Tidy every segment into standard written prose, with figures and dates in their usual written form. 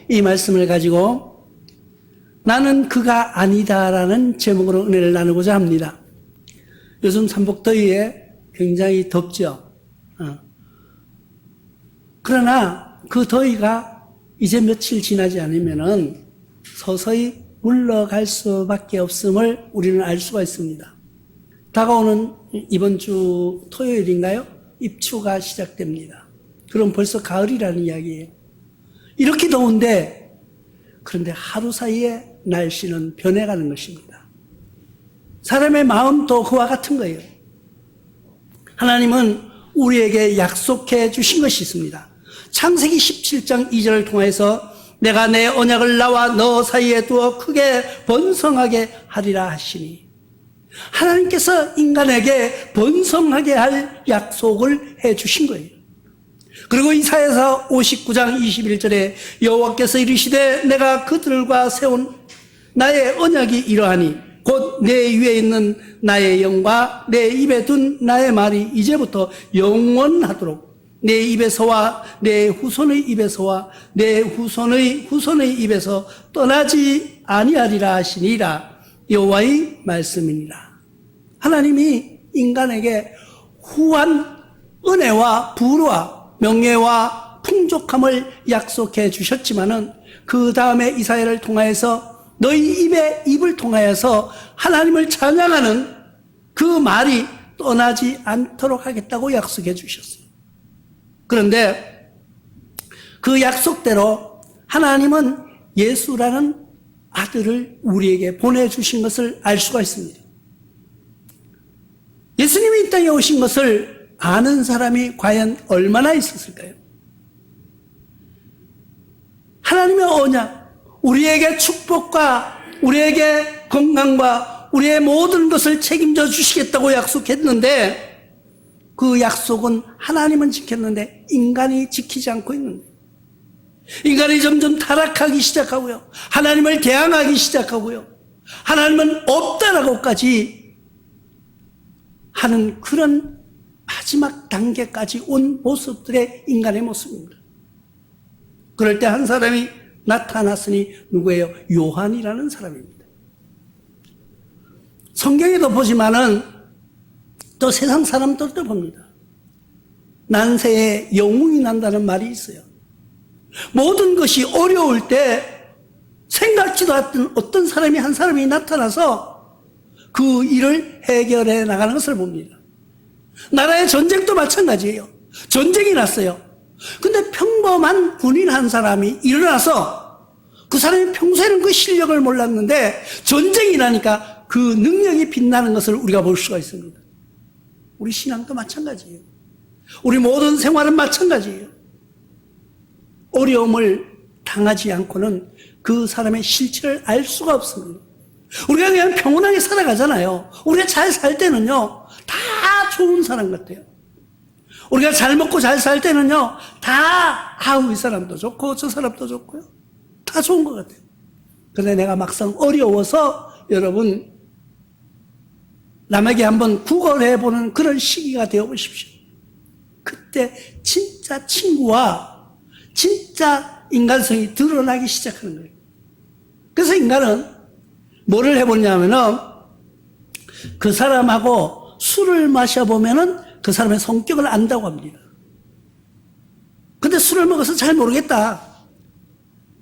이 말씀을 가지고 나는 그가 아니다라는 제목으로 은혜를 나누고자 합니다. 요즘 삼복더위에 굉장히 덥죠. 그러나 그 더위가 이제 며칠 지나지 않으면은 서서히 물러갈 수밖에 없음을 우리는 알 수가 있습니다. 다가오는 이번 주 토요일인가요? 입추가 시작됩니다. 그럼 벌써 가을이라는 이야기예요. 이렇게 더운데 그런데 하루 사이에 날씨는 변해가는 것입니다. 사람의 마음도 그와 같은 거예요. 하나님은 우리에게 약속해 주신 것이 있습니다. 창세기 17장 2절을 통해서 내가 내 언약을 나와 너 사이에 두어 크게 번성하게 하리라 하시니, 하나님께서 인간에게 번성하게 할 약속을 해 주신 거예요. 그리고 이사야서 59장 21절에 여호와께서 이르시되 내가 그들과 세운 나의 언약이 이러하니 곧 내 위에 있는 나의 영과 내 입에 둔 나의 말이 이제부터 영원하도록 내 입에서와 내 후손의 입에서와 내 후손의 후손의 입에서 떠나지 아니하리라 하시니라. 여호와의 말씀이니라. 하나님이 인간에게 후한 은혜와 부와 명예와 풍족함을 약속해 주셨지만은 그 다음에 이사야를 통하여서 너희 입을 통하여서 하나님을 찬양하는 그 말이 떠나지 않도록 하겠다고 약속해 주셨어요. 그런데 그 약속대로 하나님은 예수라는 아들을 우리에게 보내주신 것을 알 수가 있습니다. 예수님이 이 땅에 오신 것을 아는 사람이 과연 얼마나 있었을까요? 하나님의 언약, 우리에게 축복과 우리에게 건강과 우리의 모든 것을 책임져 주시겠다고 약속했는데 그 약속은 하나님은 지켰는데 인간이 지키지 않고 있는 거예요. 인간이 점점 타락하기 시작하고요. 하나님을 대항하기 시작하고요. 하나님은 없다라고까지 하는 그런 마지막 단계까지 온 모습들의 인간의 모습입니다. 그럴 때 한 사람이 나타났으니 누구예요? 요한이라는 사람입니다. 성경에도 보지만은 또 세상 사람들도 봅니다. 난세에 영웅이 난다는 말이 있어요. 모든 것이 어려울 때 생각지도 않던 어떤 사람이 한 사람이 나타나서 그 일을 해결해 나가는 것을 봅니다. 나라의 전쟁도 마찬가지예요. 전쟁이 났어요. 근데 평범한 군인 한 사람이 일어나서 그 사람이 평소에는 그 실력을 몰랐는데 전쟁이 나니까 그 능력이 빛나는 것을 우리가 볼 수가 있습니다. 우리 신앙도 마찬가지예요. 우리 모든 생활은 마찬가지예요. 어려움을 당하지 않고는 그 사람의 실체를 알 수가 없습니다. 우리가 그냥 평온하게 살아가잖아요. 우리가 잘 살 때는요, 다 좋은 사람 같아요. 우리가 잘 먹고 잘 살 때는요, 다, 이 사람도 좋고, 저 사람도 좋고요. 다 좋은 것 같아요. 그런데 내가 막상 어려워서 여러분, 남에게 한번 구걸해보는 그런 시기가 되어보십시오. 그때 진짜 친구와 진짜 인간성이 드러나기 시작하는 거예요. 그래서 인간은 뭐를 해보냐면은 그 사람하고 술을 마셔보면은 그 사람의 성격을 안다고 합니다. 근데 술을 먹어서 잘 모르겠다.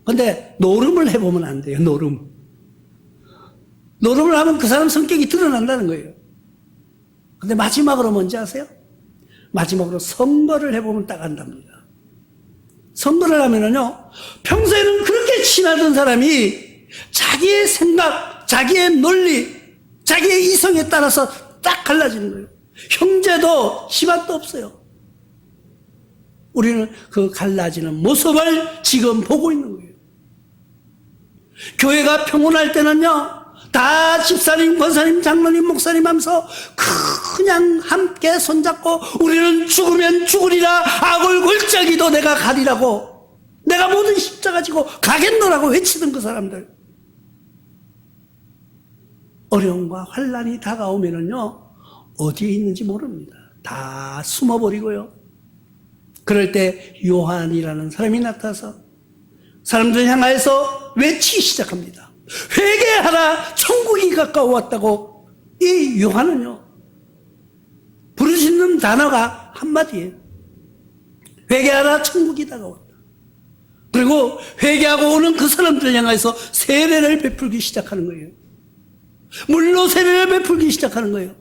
근데 노름을 해보면 안 돼요. 노름을 하면 그 사람 성격이 드러난다는 거예요. 근데 마지막으로 뭔지 아세요? 마지막으로 선거를 해보면 딱 안답니다. 선거를 하면은요, 평소에는 그렇게 친하던 사람이 자기의 생각, 자기의 논리, 자기의 이성에 따라서 딱 갈라지는 거예요. 형제도 집안도 없어요. 우리는 그 갈라지는 모습을 지금 보고 있는 거예요. 교회가 평온할 때는요, 다 집사님, 권사님, 장로님, 목사님 하면서 그냥 함께 손잡고 우리는 죽으면 죽으리라 악을 골짜기도 내가 가리라고 내가 모든 십자가 지고 가겠노라고 외치던 그 사람들. 어려움과 환난이 다가오면은요, 어디에 있는지 모릅니다. 다 숨어버리고요. 그럴 때 요한이라는 사람이 나타나서 사람들 향하여서 외치기 시작합니다. 회개하라, 천국이 가까워왔다고. 이 요한은요, 부르짖는 단어가 한마디예요. 회개하라, 천국이 다가왔다. 그리고 회개하고 오는 그 사람들 향해서 세례를 베풀기 시작하는 거예요. 물로 세례를 베풀기 시작하는 거예요.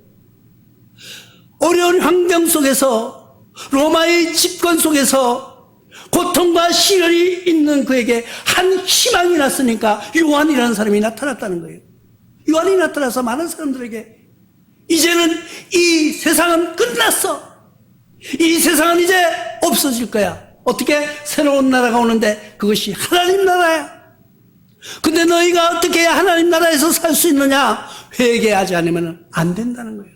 어려운 환경 속에서, 로마의 집권 속에서 고통과 시련이 있는 그에게 한 희망이 났으니까 요한이라는 사람이 나타났다는 거예요. 요한이 나타나서 많은 사람들에게 이제는 이 세상은 끝났어. 이 세상은 이제 없어질 거야. 어떻게? 새로운 나라가 오는데 그것이 하나님 나라야. 근데 너희가 어떻게 해야 하나님 나라에서 살 수 있느냐? 회개하지 않으면 안 된다는 거예요.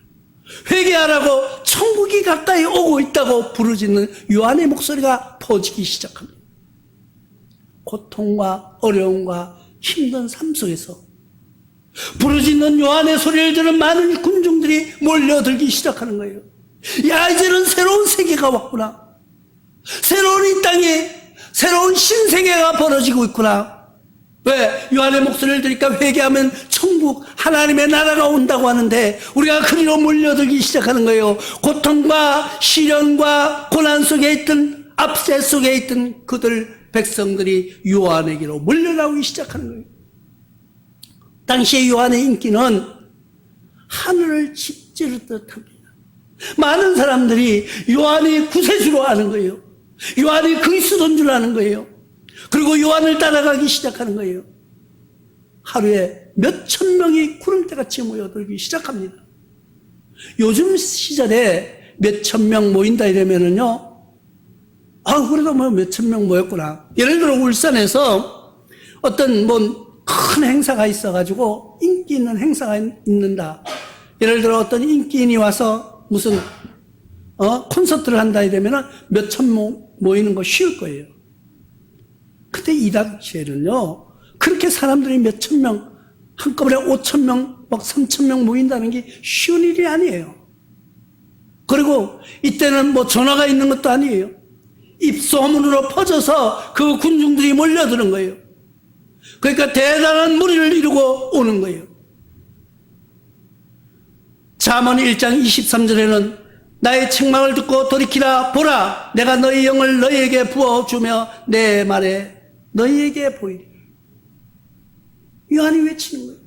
회개하라고, 천국이 가까이 오고 있다고 부르짖는 요한의 목소리가 퍼지기 시작합니다. 고통과 어려움과 힘든 삶 속에서 부르짖는 요한의 소리를 들은 많은 군중들이 몰려들기 시작하는 거예요. 야, 이제는 새로운 세계가 왔구나. 새로운 이 땅에 새로운 신세계가 벌어지고 있구나. 왜? 요한의 목소리를 들으니까 회개하면 천국, 하나님의 나라가 온다고 하는데 우리가 그리로 몰려들기 시작하는 거예요. 고통과 시련과 고난 속에 있던, 압제 속에 있던 그들 백성들이 요한에게로 몰려나오기 시작하는 거예요. 당시에 요한의 인기는 하늘을 짓지르듯 합니다. 많은 사람들이 요한이 구세주로 아는 거예요. 요한이 그리스도인 줄 아는 거예요. 그리고 요한을 따라가기 시작하는 거예요. 하루에 몇천 명이 구름대같이 모여들기 시작합니다. 요즘 시절에 몇천 명 모인다 이러면은요, 그래도 뭐 몇천 명 모였구나. 예를 들어 울산에서 어떤 큰 행사가 있어가지고 인기 있는 행사가 있는다. 예를 들어 어떤 인기인이 와서 무슨 콘서트를 한다 이러면은 몇천 명 모이는 거 쉬울 거예요. 근데 이 당시에는요, 그렇게 사람들이 몇천 명, 한꺼번에 5천 명, 막 3천 명 모인다는 게 쉬운 일이 아니에요. 그리고 이때는 전화가 있는 것도 아니에요. 입소문으로 퍼져서 그 군중들이 몰려드는 거예요. 그러니까 대단한 무리를 이루고 오는 거예요. 잠언 1장 23절에는 나의 책망을 듣고 돌이키라. 보라, 내가 너희 영을 너희에게 부어주며 내 말에 너희에게 보이리. 요한이 외치는 거예요.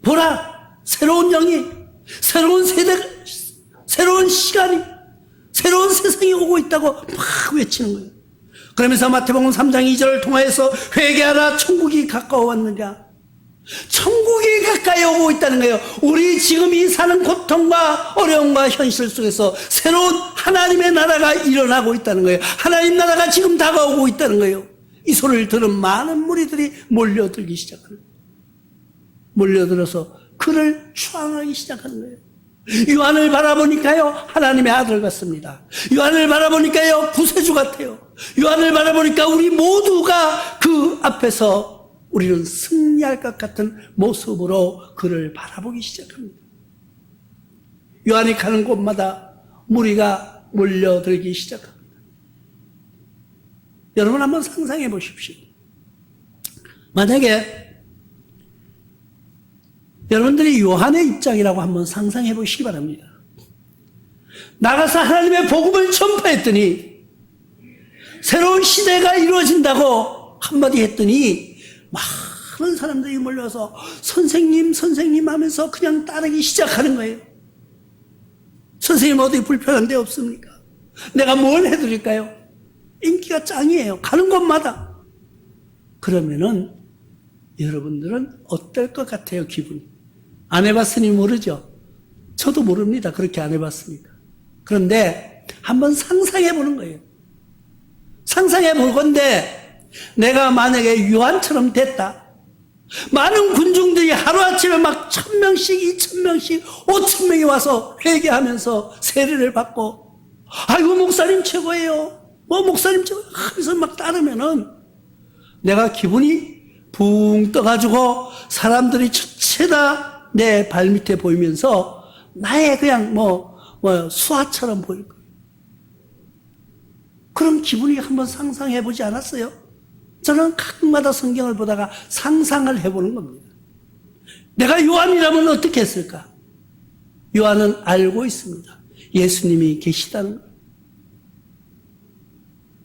보라, 새로운 영이, 새로운 세대, 새로운 시간이, 새로운 세상이 오고 있다고 막 외치는 거예요. 그러면서 마태복음 3장 2절을 통하여서 회개하라, 천국이 가까워왔느냐. 천국이 가까이 오고 있다는 거예요. 우리 지금 이 사는 고통과 어려움과 현실 속에서 새로운 하나님의 나라가 일어나고 있다는 거예요. 하나님 나라가 지금 다가오고 있다는 거예요. 이 소리를 들은 많은 무리들이 몰려들기 시작하는 거예요. 몰려들어서 그를 추앙하기 시작하는 거예요. 요한을 바라보니까요, 하나님의 아들 같습니다. 요한을 바라보니까요, 구세주 같아요. 요한을 바라보니까 우리 모두가 그 앞에서 우리는 승리할 것 같은 모습으로 그를 바라보기 시작합니다. 요한이 가는 곳마다 무리가 몰려들기 시작합니다. 여러분 한번 상상해 보십시오. 만약에 여러분들이 요한의 입장이라고 한번 상상해 보시기 바랍니다. 나가서 하나님의 복음을 전파했더니 새로운 시대가 이루어진다고 한마디 했더니 많은 사람들이 몰려서 선생님 선생님 하면서 그냥 따르기 시작하는 거예요. 선생님 어디 불편한 데 없습니까? 내가 뭘 해드릴까요? 인기가 짱이에요. 가는 곳마다. 그러면은 여러분들은 어떨 것 같아요? 기분이. 안 해봤으니 모르죠. 저도 모릅니다. 그렇게 안 해봤으니까. 그런데 한번 상상해 보는 거예요. 상상해 볼 건데 내가 만약에 요한처럼 됐다. 많은 군중들이 하루아침에 막 1,000명씩, 2,000명씩, 5,000명이 와서 회개하면서 세례를 받고, 아이고, 목사님 최고예요. 목사님 최고예요. 하면서 막 따르면은 내가 기분이 붕 떠가지고 사람들이 전체 다 내 발밑에 보이면서 나의 그냥 수하처럼 보일 거예요. 그런 기분이 한번 상상해 보지 않았어요? 저는 가끔마다 성경을 보다가 상상을 해보는 겁니다. 내가 요한이라면 어떻게 했을까? 요한은 알고 있습니다. 예수님이 계시다는 것.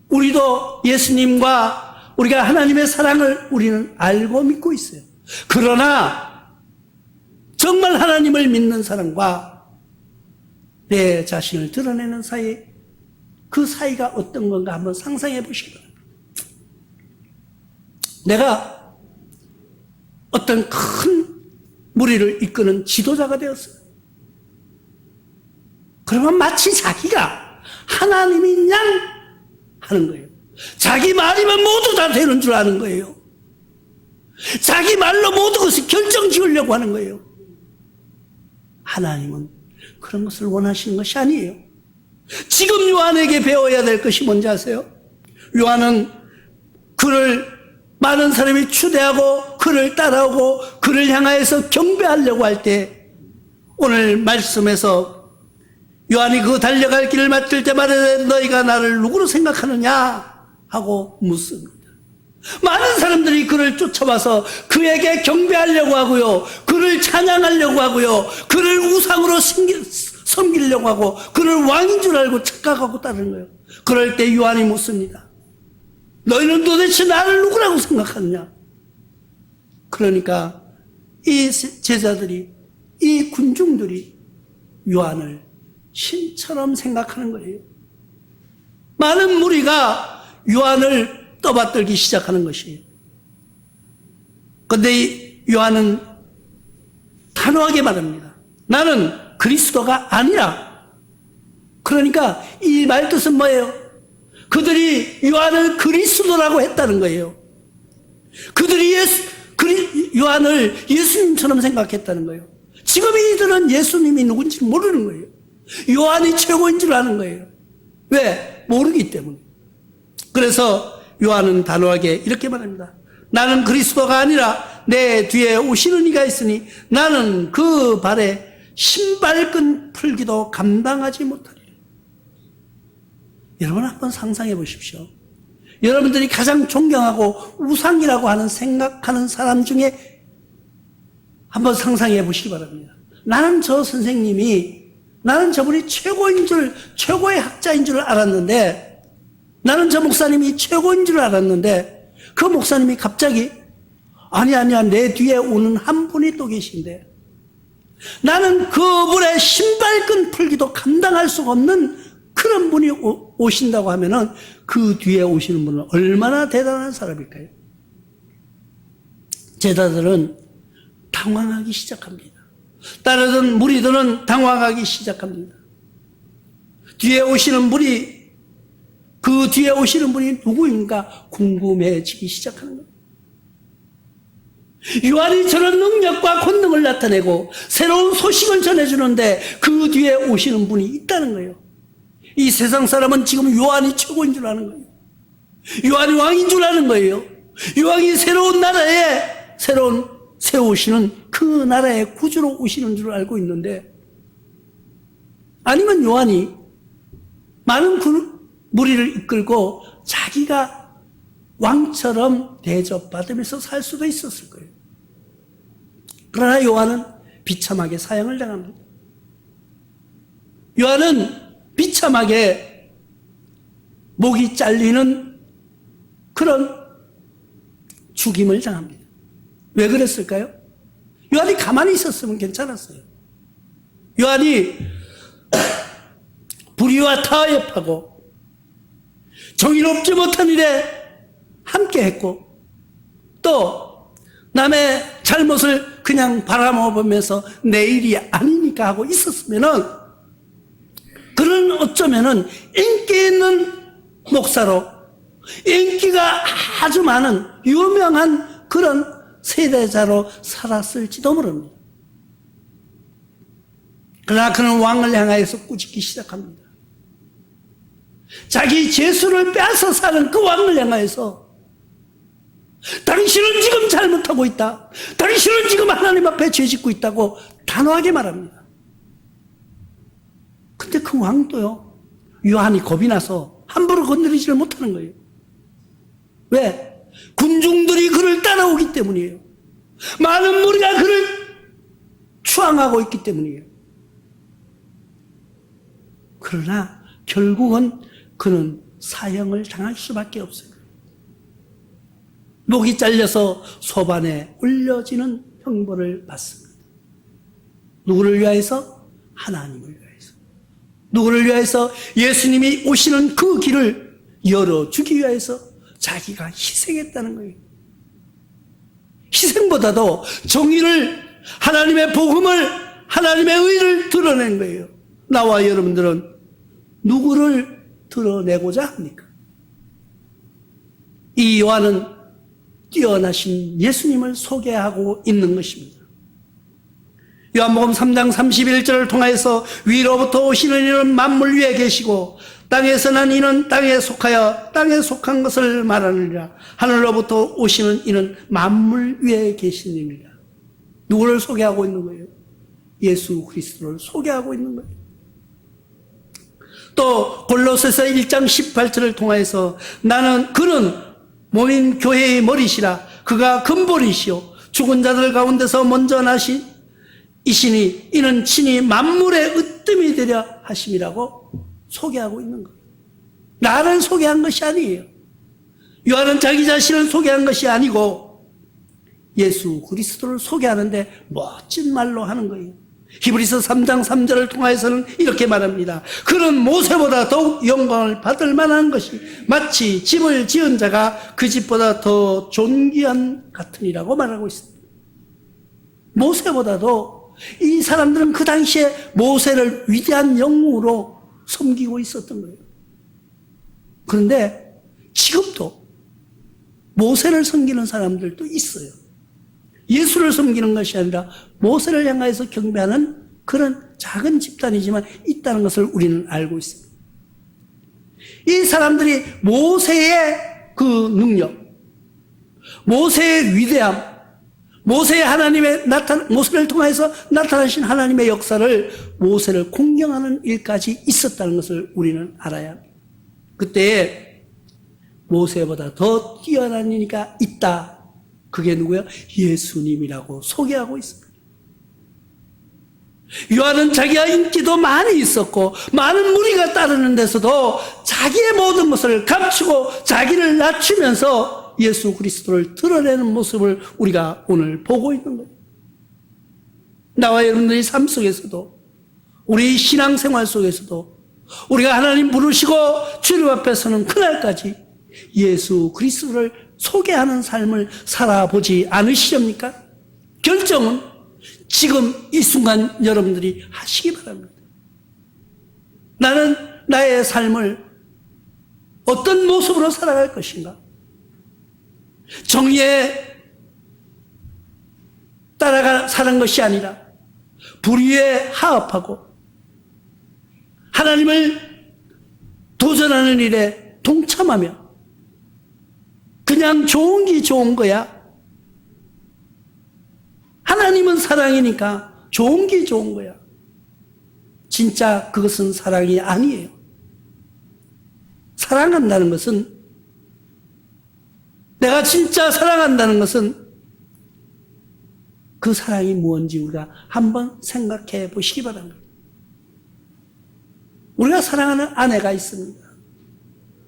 우리도 예수님과 우리가 하나님의 사랑을 우리는 알고 믿고 있어요. 그러나 정말 하나님을 믿는 사람과 내 자신을 드러내는 사이, 그 사이가 어떤 건가 한번 상상해 보시기 바랍니다. 내가 어떤 큰 무리를 이끄는 지도자가 되었어요. 그러면 마치 자기가 하나님인 양 하는 거예요. 자기 말이면 모두 다 되는 줄 아는 거예요. 자기 말로 모든 것을 결정 지으려고 하는 거예요. 하나님은 그런 것을 원하시는 것이 아니에요. 지금 요한에게 배워야 될 것이 뭔지 아세요? 요한은 그를 많은 사람이 추대하고 그를 따라오고 그를 향하여서 경배하려고 할 때, 오늘 말씀에서 요한이 그 달려갈 길을 맡을 때 말하되 너희가 나를 누구로 생각하느냐 하고 묻습니다. 많은 사람들이 그를 쫓아와서 그에게 경배하려고 하고요, 그를 찬양하려고 하고요, 그를 우상으로 섬기려고 하고 그를 왕인 줄 알고 착각하고 따르는 거예요. 그럴 때 요한이 묻습니다. 너희는 도대체 나를 누구라고 생각하느냐? 그러니까 이 제자들이, 이 군중들이 요한을 신처럼 생각하는 거예요. 많은 무리가 요한을 떠받들기 시작하는 것이에요. 그런데 이 요한은 단호하게 말합니다. 나는 그리스도가 아니라. 그러니까 이 말뜻은 뭐예요? 그들이 요한을 그리스도라고 했다는 거예요. 그들이 요한을 예수님처럼 생각했다는 거예요. 지금 이들은 예수님이 누군지 모르는 거예요. 요한이 최고인 줄 아는 거예요. 왜? 모르기 때문에. 그래서 요한은 단호하게 이렇게 말합니다. 나는 그리스도가 아니라 내 뒤에 오시는 이가 있으니 나는 그 발에 신발끈 풀기도 감당하지 못하리라. 여러분 한번 상상해 보십시오. 여러분들이 가장 존경하고 우상이라고 하는 생각하는 사람 중에 한번 상상해 보시기 바랍니다. 나는 저 선생님이, 나는 저분이 최고인 줄, 최고의 학자인 줄 알았는데, 나는 저 목사님이 최고인 줄 알았는데, 그 목사님이 갑자기 아니야 내 뒤에 오는 한 분이 또 계신데, 나는 그분의 신발끈 풀기도 감당할 수가 없는 그런 분이 오신다고 하면은 그 뒤에 오시는 분은 얼마나 대단한 사람일까요? 제자들은 당황하기 시작합니다. 따르던 무리들은 당황하기 시작합니다. 뒤에 오시는 분이, 그 뒤에 오시는 분이 누구인가 궁금해지기 시작하는 거예요. 요한이 저런 능력과 권능을 나타내고 새로운 소식을 전해주는데 그 뒤에 오시는 분이 있다는 거예요. 이 세상 사람은 지금 요한이 최고인 줄 아는 거예요. 요한이 왕인 줄 아는 거예요. 요한이 새로운 나라에 세우시는 그 나라의 구주로 오시는 줄 알고 있는데, 아니면 요한이 많은 무리를 이끌고 자기가 왕처럼 대접받으면서 살 수도 있었을 거예요. 그러나 요한은 비참하게 사형을 당합니다. 요한은 비참하게 목이 잘리는 그런 죽임을 당합니다. 왜 그랬을까요? 요한이 가만히 있었으면 괜찮았어요. 요한이 불의와 타협하고 정의롭지 못한 일에 함께했고, 또 남의 잘못을 그냥 바라보면서 내 일이 아니니까 하고 있었으면은, 그는 어쩌면은 인기 있는 목사로, 인기가 아주 많은 유명한 그런 세대자로 살았을지도 모릅니다. 그러나 그는 왕을 향하여서 꾸짖기 시작합니다. 자기 재수를 빼앗아 사는 그 왕을 향하여서 당신은 지금 잘못하고 있다. 당신은 지금 하나님 앞에 죄짓고 있다고 단호하게 말합니다. 근데 그 왕도요, 요한이 겁이 나서 함부로 건드리지를 못하는 거예요. 왜? 군중들이 그를 따라오기 때문이에요. 많은 무리가 그를 추앙하고 있기 때문이에요. 그러나 결국은 그는 사형을 당할 수밖에 없어요. 목이 잘려서 소반에 올려지는 형벌을 받습니다. 누구를 위하여서? 하나님을 위하여서. 누구를 위하여서? 예수님이 오시는 그 길을 열어주기 위하여서 자기가 희생했다는 거예요. 희생보다도 정의를, 하나님의 복음을, 하나님의 의를 드러낸 거예요. 나와 여러분들은 누구를 드러내고자 합니까? 이 요한은 뛰어나신 예수님을 소개하고 있는 것입니다. 요한복음 3장 31절을 통하여서 위로부터 오시는 이는 만물 위에 계시고 땅에서 난 이는 땅에 속하여 땅에 속한 것을 말하느니라. 하늘로부터 오시는 이는 만물 위에 계시니라. 누구를 소개하고 있는 거예요? 예수 그리스도를 소개하고 있는 거예요. 또 골로새서 1장 18절을 통하여서 그는 모인 교회의 머리시라. 그가 근본이시요 죽은 자들 가운데서 먼저 나신 이시니 이는 친히 만물의 으뜸이 되려 하심이라고 소개하고 있는 거예요. 나를 소개한 것이 아니에요. 요한은 자기 자신을 소개한 것이 아니고 예수 그리스도를 소개하는데 멋진 말로 하는 거예요. 히브리서 3장 3절을 통하여서는 이렇게 말합니다. 그는 모세보다 더욱 영광을 받을 만한 것이 마치 집을 지은 자가 그 집보다 더 존귀한 같으니라고 말하고 있습니다. 모세보다도 이 사람들은 그 당시에 모세를 위대한 영웅으로 섬기고 있었던 거예요. 그런데 지금도 모세를 섬기는 사람들도 있어요. 예수를 섬기는 것이 아니라 모세를 향하여서 경배하는 그런 작은 집단이지만 있다는 것을 우리는 알고 있습니다. 이 사람들이 모세의 그 능력, 모세의 위대함, 모세를 통해서 나타나신 하나님의 역사를 모세를 공경하는 일까지 있었다는 것을 우리는 알아야 합니다. 그때 모세보다 더 뛰어난 이가 있다. 그게 누구야? 예수님이라고 소개하고 있습니다. 요한은 자기가 인기도 많이 있었고 많은 무리가 따르는 데서도 자기의 모든 것을 감추고 자기를 낮추면서 예수 그리스도를 드러내는 모습을 우리가 오늘 보고 있는 거예요. 나와 여러분들의 삶 속에서도 우리 신앙생활 속에서도 우리가 하나님 부르시고 주님 앞에서는 그날까지 예수 그리스도를 소개하는 삶을 살아보지 않으시렵니까? 결정은 지금 이 순간 여러분들이 하시기 바랍니다. 나는 나의 삶을 어떤 모습으로 살아갈 것인가? 정의에 따라가 사는 것이 아니라 불의에 하합하고 하나님을 도전하는 일에 동참하며 그냥 좋은 게 좋은 거야. 하나님은 사랑이니까 좋은 게 좋은 거야. 진짜 그것은 사랑이 아니에요. 사랑한다는 것은, 내가 진짜 사랑한다는 것은 그 사랑이 무엇인지 우리가 한번 생각해 보시기 바랍니다. 우리가 사랑하는 아내가 있습니다.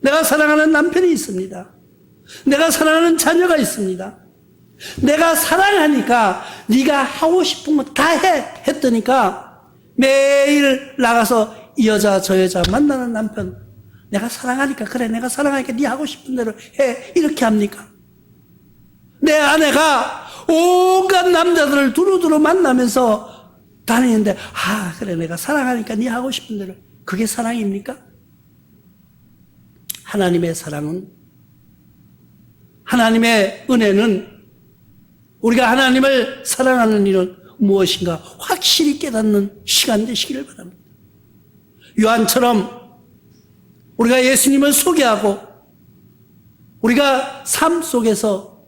내가 사랑하는 남편이 있습니다. 내가 사랑하는 자녀가 있습니다. 내가 사랑하니까 네가 하고 싶은 거 다 해 했더니까 매일 나가서 이 여자 저 여자 만나는 남편, 내가 사랑하니까 그래 내가 사랑하니까 네 하고 싶은 대로 해 이렇게 합니까? 내 아내가 온갖 남자들을 두루두루 만나면서 다니는데 그래 내가 사랑하니까 네 하고 싶은 대로, 그게 사랑입니까? 하나님의 사랑은, 하나님의 은혜는, 우리가 하나님을 사랑하는 일은 무엇인가 확실히 깨닫는 시간 되시기를 바랍니다. 요한처럼 우리가 예수님을 소개하고 우리가 삶 속에서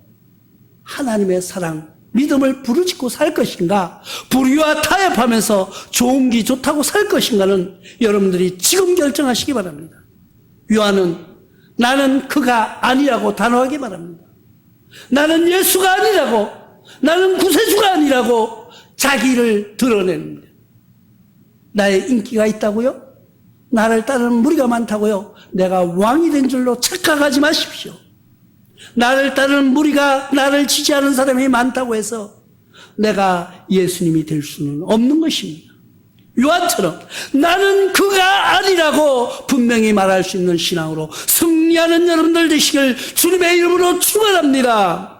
하나님의 사랑, 믿음을 부르짖고 살 것인가, 불의와 타협하면서 좋은 게 좋다고 살 것인가는 여러분들이 지금 결정하시기 바랍니다. 요한은 나는 그가 아니라고 단호하게 말합니다. 나는 예수가 아니라고, 나는 구세주가 아니라고 자기를 드러냅니다. 나의 인기가 있다고요? 나를 따르는 무리가 많다고요? 내가 왕이 된 줄로 착각하지 마십시오. 나를 따르는 무리가, 나를 지지하는 사람이 많다고 해서 내가 예수님이 될 수는 없는 것입니다. 요한처럼 나는 그가 아니라고 분명히 말할 수 있는 신앙으로 승리하는 여러분들 되시길 주님의 이름으로 축원합니다.